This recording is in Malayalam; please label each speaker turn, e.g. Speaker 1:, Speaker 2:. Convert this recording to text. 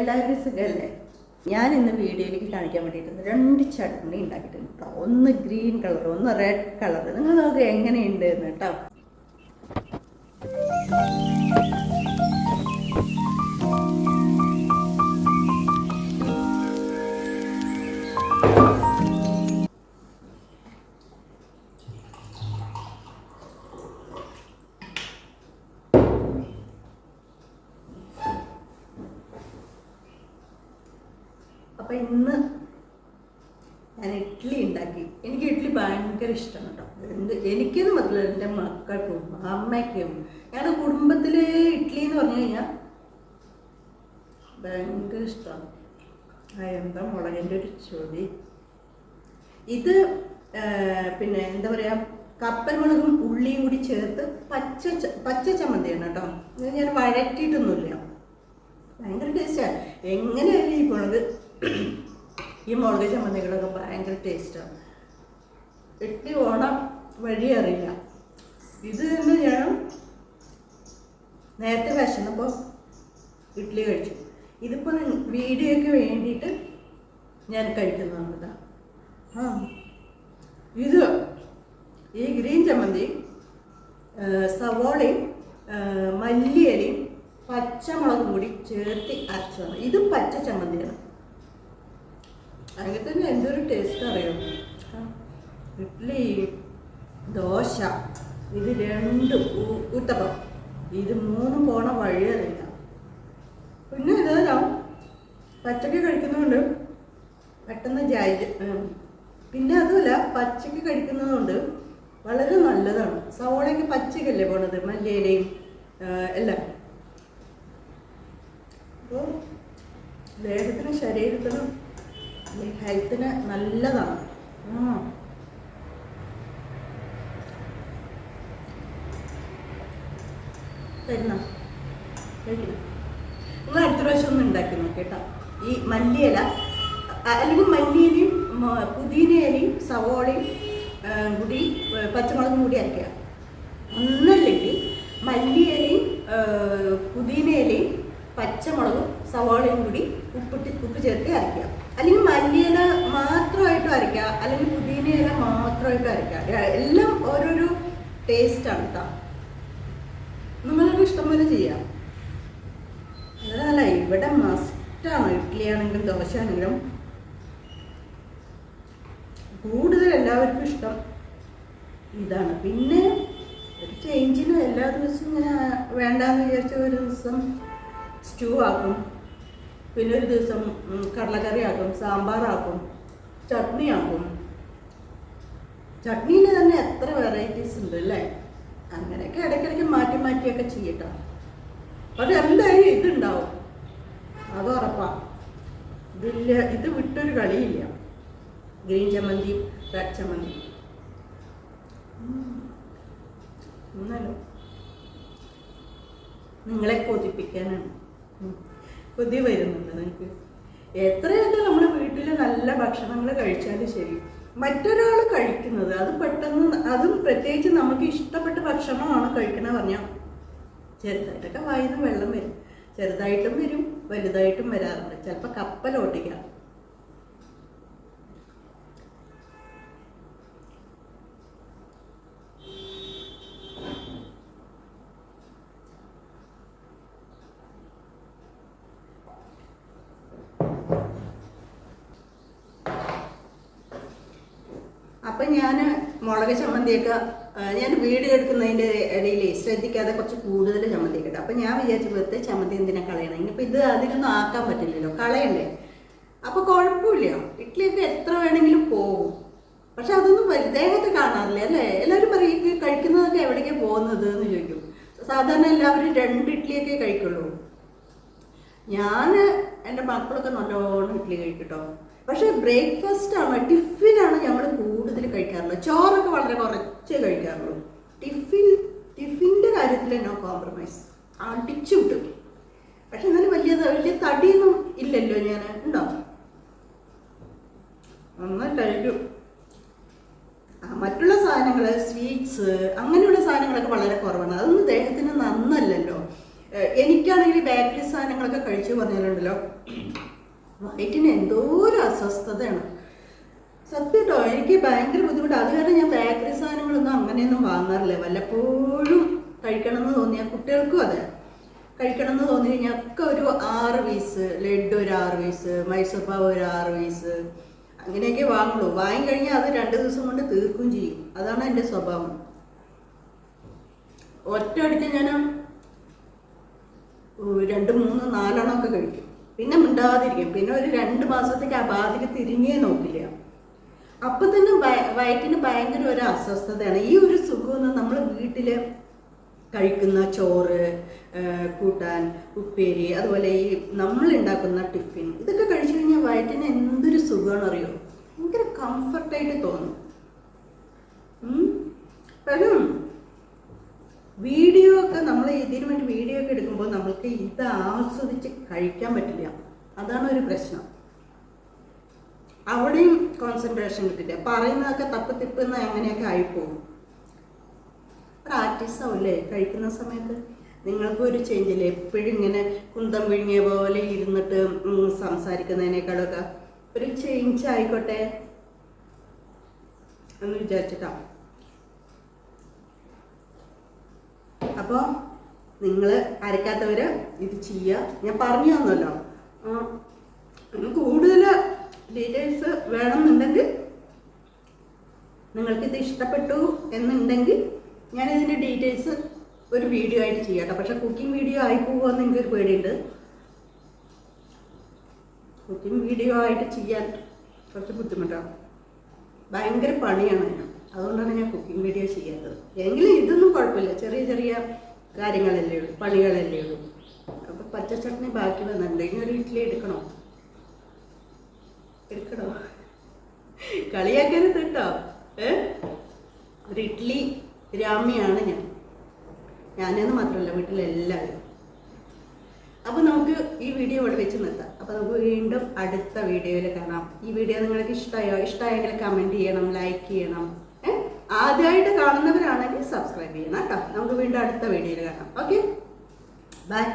Speaker 1: എല്ലാവരും സുഖമല്ലേ? ഞാൻ ഇന്ന് വീഡിയോയിലേക്ക് കാണിക്കാൻ വേണ്ടിയിട്ട് 2 ചട്നി ഉണ്ടാക്കിയിട്ടുണ്ട് കേട്ടോ. ഒന്ന് ഗ്രീൻ കളർ, ഒന്ന് റെഡ് കളർ. നിങ്ങൾ നോക്കുക എങ്ങനെയുണ്ട് എന്ന് കേട്ടോ. അപ്പം ഇന്ന് ഞാൻ ഇഡ്ഡലി ഉണ്ടാക്കി. എനിക്ക് ഇഡ്ഡലി ഭയങ്കര ഇഷ്ടമാണ് കേട്ടോ. എനിക്കെന്ന് മാത്രമല്ല, എൻ്റെ മക്കൾക്കും അമ്മയ്ക്കും ഞങ്ങളുടെ കുടുംബത്തിലെ ഇഡ്ഡലി എന്ന് പറഞ്ഞു കഴിഞ്ഞാൽ ഭയങ്കര ഇഷ്ടമാണ്. എന്താ മുളകിൻ്റെ ഒരു ചൊടി. ഇത് പിന്നെ എന്താ പറയുക, കപ്പൽ മുളകും ഉള്ളിയും കൂടി ചേർത്ത് പച്ച ചമ്മന്തിയാണ് കേട്ടോ. ഇത് ഞാൻ വഴറ്റിയിട്ടൊന്നുമില്ല. ഭയങ്കര ടേസ്റ്റാണ്. എങ്ങനെയായാലും ഈ മുളക് ചമ്മന്തികളൊക്കെ ഭയങ്കര ടേസ്റ്റാണ്. ഇഡ്ഡലി ഓണം വഴി അറിയില്ല. ഇത് തന്നെ ഞാൻ നേരത്തെ വിശന്നപ്പോൾ ഇഡ്ഡലി കഴിച്ചു. ഇതിപ്പോൾ വീഡിയോയ്ക്ക് വേണ്ടിയിട്ട് ഞാൻ കഴിക്കുന്നതാണ് കേട്ടോ. ഇത് ഈ ഗ്രീൻ ചമ്മന്തി സവോളയും മല്ലിയിലയും പച്ചമുളകും കൂടി ചേർത്ത് അരച്ചതാണ്. ഇത് പച്ച ചമ്മന്തിയാണ്. അങ്ങനെ തന്നെ എന്തൊരു ടേസ്റ്റ് അറിയാം. ഇഡ്ഡലി, ദോശ, ഇത് 2 ഊത്തപ്പം, ഇത് 3 പോണ വഴി അറിയില്ല. പിന്നെ ഇതാ പച്ചക്ക് കഴിക്കുന്നതുകൊണ്ട് പെട്ടെന്ന് പിന്നെ അതുമല്ല, പച്ചക്ക് കഴിക്കുന്നതുകൊണ്ട് വളരെ നല്ലതാണ്. സവോളയ്ക്ക് പച്ചക്കല്ലേ പോണത്, മല്ലിയിലയും എല്ലാം. അപ്പോൾ ദേഹത്തിന്, ശരീരത്തിനും ഹെൽത്തിന് നല്ലതാണ്. തരുന്ന കഴിക്കണം. നിങ്ങൾ അടുത്ത പ്രാവശ്യം ഒന്ന് ഉണ്ടാക്കി നോക്കിട്ടോ. ഈ മല്ലിയില അല്ലെങ്കിൽ മല്ലിയിലയും പുതിനയിലയും സവോളയും കൂടി പച്ചമുളകും കൂടി അരയ്ക്കുക. ഒന്നല്ലെങ്കിൽ മല്ലിയിലയും പുതിനയിലയും പച്ചമുളകും സവോളയും കൂടി ഉപ്പ് ചേർത്ത് അരയ്ക്കുക. അല്ലെങ്കിൽ മല്ലിയില മാത്രമായിട്ടും അരയ്ക്കുക, അല്ലെങ്കിൽ പുതിനയില മാത്രമായിട്ടും അരയ്ക്കുക. എല്ലാം ഓരോരോ ടേസ്റ്റാണ് കേട്ടോ. നിങ്ങൾക്ക് ഇഷ്ടം പോലെ ചെയ്യാം. അതല്ല, ഇവിടെ മസ്റ്റാണ്. ഇഡ്ഡലി ആണെങ്കിലും ദോശ ആണെങ്കിലും കൂടുതൽ എല്ലാവർക്കും ഇഷ്ടം ഇതാണ്. പിന്നെ ഒരു ചേഞ്ചിന് എല്ലാ ദിവസവും ഇങ്ങനെ വേണ്ടാന്ന് വിചാരിച്ച ഒരു ദിവസം സ്റ്റൂ ആക്കും, പിന്നെ ഒരു ദിവസം കടലക്കറി ആക്കും, സാമ്പാറാക്കും, ചട്നി ആക്കും. ചട്നിയിൽ തന്നെ എത്ര വെറൈറ്റീസ് ഉണ്ട് അല്ലേ? അങ്ങനെയൊക്കെ ഇടയ്ക്കിടയ്ക്ക് മാറ്റിയൊക്കെ ചെയ്യട്ടോ. അത് എന്തായാലും ഇതുണ്ടാവും, അത് ഉറപ്പാണ്. ഇത് വിട്ടൊരു കളിയില്ല. ഗ്രീൻ ചമ്മന്തി, റെഡ് ചമ്മന്തി ഒന്നല്ലോ നിങ്ങളെ കൊതിപ്പിക്കാനാണ്. കൊതി വരുന്നുണ്ട് നിങ്ങൾക്ക്. എത്രയൊക്കെ നമ്മൾ വീട്ടിൽ നല്ല ഭക്ഷണങ്ങൾ കഴിച്ചാലും ശരി, മറ്റൊരാൾ കഴിക്കുന്നത് അത് പെട്ടെന്ന്, അതും പ്രത്യേകിച്ച് നമുക്ക് ഇഷ്ടപ്പെട്ട ഭക്ഷണമാണ് കഴിക്കണ പറഞ്ഞാൽ ചെറുതായിട്ടൊക്കെ വായിന്ന് വെള്ളം വരും. ചെറുതായിട്ടും വരും, വലുതായിട്ടും വരാറുണ്ട്. ചിലപ്പോൾ കപ്പലോട്ടിക്കാം. അപ്പം ഞാൻ മുളക് ചമ്മന്തിയൊക്കെ ഞാൻ വീഡിയോ എടുക്കുന്നതിൻ്റെ ഇടയിൽ ശ്രദ്ധിക്കാതെ കുറച്ച് കൂടുതൽ ചമ്മന്തിയൊക്കെ ഇട്ടു. അപ്പം ഞാൻ വിചാരിച്ചു വെറുതെ ചമ്മന്തി എന്തിനാ കളയണം, ഇനിയിപ്പോൾ ഇത് അതിനൊന്നും ആക്കാൻ പറ്റില്ലല്ലോ, കളയണ്ടേ. അപ്പോൾ കുഴപ്പമില്ല, ഇഡ്ഡലിയൊക്കെ എത്ര വേണമെങ്കിലും പോകും. പക്ഷെ അതൊന്നും ദേഹത്ത് കാണാറില്ല അല്ലേ? എല്ലാവരും പറയും ഈ കഴിക്കുന്നതൊക്കെ എവിടേക്കാണ് പോകുന്നത് എന്ന് ചോദിക്കും. സാധാരണ എല്ലാവരും 2 ഇഡ്ഡലിയൊക്കെ കഴിക്കുള്ളൂ. ഞാൻ എൻ്റെ മക്കളൊക്കെ നല്ലോണം ഇഡ്ഡലി കഴിക്കട്ടോ. പക്ഷേ ബ്രേക്ക്ഫാസ്റ്റാണ്, ടിഫിനാണ് ഞങ്ങൾ കൂടുതൽ കഴിക്കാറുള്ളത്. ചോറൊക്കെ വളരെ കുറച്ചേ കഴിക്കാറുള്ളൂ. ടിഫിൻ്റെ കാര്യത്തിൽ നോ കോംപ്രമൈസ്, അടിച്ചു വിട്ടു. പക്ഷെ എന്നാലും വലിയ തടിയൊന്നും ഇല്ലല്ലോ. ഞാൻ ഉണ്ടോ നന്നായി കഴിക്കും. മറ്റുള്ള സാധനങ്ങൾ, സ്വീറ്റ്സ് അങ്ങനെയുള്ള സാധനങ്ങളൊക്കെ വളരെ കുറവാണ്. അതൊന്നും ദേഹത്തിന് നന്നല്ലല്ലോ. എനിക്കാണെങ്കിൽ ബേക്കറി സാധനങ്ങളൊക്കെ കഴിച്ചു പറഞ്ഞാലുണ്ടല്ലോ വയറ്റിന് എന്തോ ഒരു അസ്വസ്ഥതയാണ് സത്യം കേട്ടോ. എനിക്ക് ഭയങ്കര ബുദ്ധിമുട്ടാണ്. അത് കാരണം ഞാൻ ബേക്കറി സാധനങ്ങളൊന്നും അങ്ങനെയൊന്നും വാങ്ങാറില്ല. വല്ലപ്പോഴും കഴിക്കണം എന്ന് തോന്നിയാൽ കുട്ടികൾക്കും അതെ കഴിക്കണം എന്ന് തോന്നി കഴിഞ്ഞാൽ ഒക്കെ ഒരു 6 പീസ് ലഡ്ഡു, ഒരു 6 പീസ് മൈസൂർ പാവ്, ഒരു 6 പീസ് അങ്ങനെയൊക്കെ വാങ്ങുള്ളൂ. വാങ്ങിക്കഴിഞ്ഞാൽ അത് 2 ദിവസം കൊണ്ട് തീർക്കും ചെയ്യും. അതാണ് എൻ്റെ സ്വഭാവം. ഒറ്റയടിക്ക് ഞാൻ 2, 3, 4 എണ്ണമൊക്കെ കഴിക്കും. പിന്നെ മിണ്ടാതിരിക്കും. പിന്നെ ഒരു 2 മാസത്തേക്ക് ആ ബാധിക്ക് തിരിഞ്ഞേ നോക്കില്ല. അപ്പം തന്നെ വയറ്റിന് ഭയങ്കര ഒരു അസ്വസ്ഥതയാണ്. ഈ ഒരു സുഖമൊന്നും നമ്മൾ വീട്ടിൽ കഴിക്കുന്ന ചോറ്, കൂട്ടാൻ, ഉപ്പേരി, അതുപോലെ ഈ നമ്മൾ ഉണ്ടാക്കുന്ന ടിഫിൻ ഇതൊക്കെ കഴിച്ചു കഴിഞ്ഞാൽ വയറ്റിന് എന്തൊരു സുഖമാണ് അറിയോ. ഭയങ്കര കംഫർട്ടായിട്ട് തോന്നും. കാരണം വീഡിയോ ഒക്കെ നമ്മൾ ഇതിനു വേണ്ടി വീഡിയോ ഒക്കെ എടുക്കുമ്പോൾ നമ്മൾക്ക് ഇത് ആസ്വദിച്ച് കഴിക്കാൻ പറ്റില്ല. അതാണ് ഒരു പ്രശ്നം. അവിടെയും കോൺസെൻട്രേഷൻ കിട്ടില്ല. പറയുന്നതൊക്കെ തപ്പത്തിപ്പെന്ന് അങ്ങനെയൊക്കെ ആയിപ്പോകും. പ്രാക്ടീസ് ആവില്ലേ കഴിക്കുന്ന സമയത്ത്. നിങ്ങൾക്കൊരു ചേഞ്ചില്ലേ എപ്പോഴും ഇങ്ങനെ കുന്തം വിഴുങ്ങിയ പോലെ ഇരുന്നിട്ട് സംസാരിക്കുന്നതിനേക്കാളൊക്കെ ഒരു ചേഞ്ച് ആയിക്കോട്ടെ എന്ന് വിചാരിച്ചിട്ടാണ്. അപ്പോൾ നിങ്ങൾ അരക്കാത്തവർ ഇത് ചെയ്യുക. ഞാൻ പറഞ്ഞു തന്നല്ലോ. കൂടുതൽ ഡീറ്റെയിൽസ് വേണമെന്നുണ്ടെങ്കിൽ നിങ്ങൾക്കിത് ഇഷ്ടപ്പെട്ടു എന്നുണ്ടെങ്കിൽ ഞാനിതിൻ്റെ ഡീറ്റെയിൽസ് ഒരു വീഡിയോ ആയിട്ട് ചെയ്യാം കേട്ടോ. പക്ഷെ കുക്കിംഗ് വീഡിയോ ആയി പോകുമെന്ന് എനിക്കൊരു പേടിയുണ്ട്. കുക്കിംഗ് വീഡിയോ ആയിട്ട് ചെയ്യാൻ കുറച്ച് ബുദ്ധിമുട്ടാണ്. ഭയങ്കര പണിയാണ് ഞാൻ. അതുകൊണ്ടാണ് ഞാൻ കുക്കിംഗ് വീഡിയോ ചെയ്യാത്തത്. എങ്കിലും ഇതൊന്നും കുഴപ്പമില്ല. ചെറിയ ചെറിയ കാര്യങ്ങളല്ലേ ഉള്ളൂ, പണികളല്ലേ ഉള്ളൂ. അപ്പോൾ പച്ച ചട്നി ബാക്കി വന്നിട്ടുണ്ട്. ഇനി ഒരു ഇഡ്ഡലി എടുക്കണോ? കളിയാക്കരുത് കേട്ടോ. ഒരു ഇഡ്ഡലി രാമിയാണ് ഞാനെന്ന് മാത്രമല്ല വീട്ടിലെല്ലാവരും. അപ്പോൾ നമുക്ക് ഈ വീഡിയോ ഇവിടെ വെച്ച് നിർത്താം. അപ്പോൾ നമുക്ക് വീണ്ടും അടുത്ത വീഡിയോയിൽ കാണാം. ഈ വീഡിയോ നിങ്ങൾക്ക് ഇഷ്ടമായെങ്കിൽ കമൻറ്റ് ചെയ്യണം, ലൈക്ക് ചെയ്യണം. ആദ്യമായിട്ട് കാണുന്നവരാണെങ്കിൽ സബ്സ്ക്രൈബ് ചെയ്യണം കേട്ടോ. നമുക്ക് വീണ്ടും അടുത്ത വീഡിയോയിൽ കാണാം. Okay, by.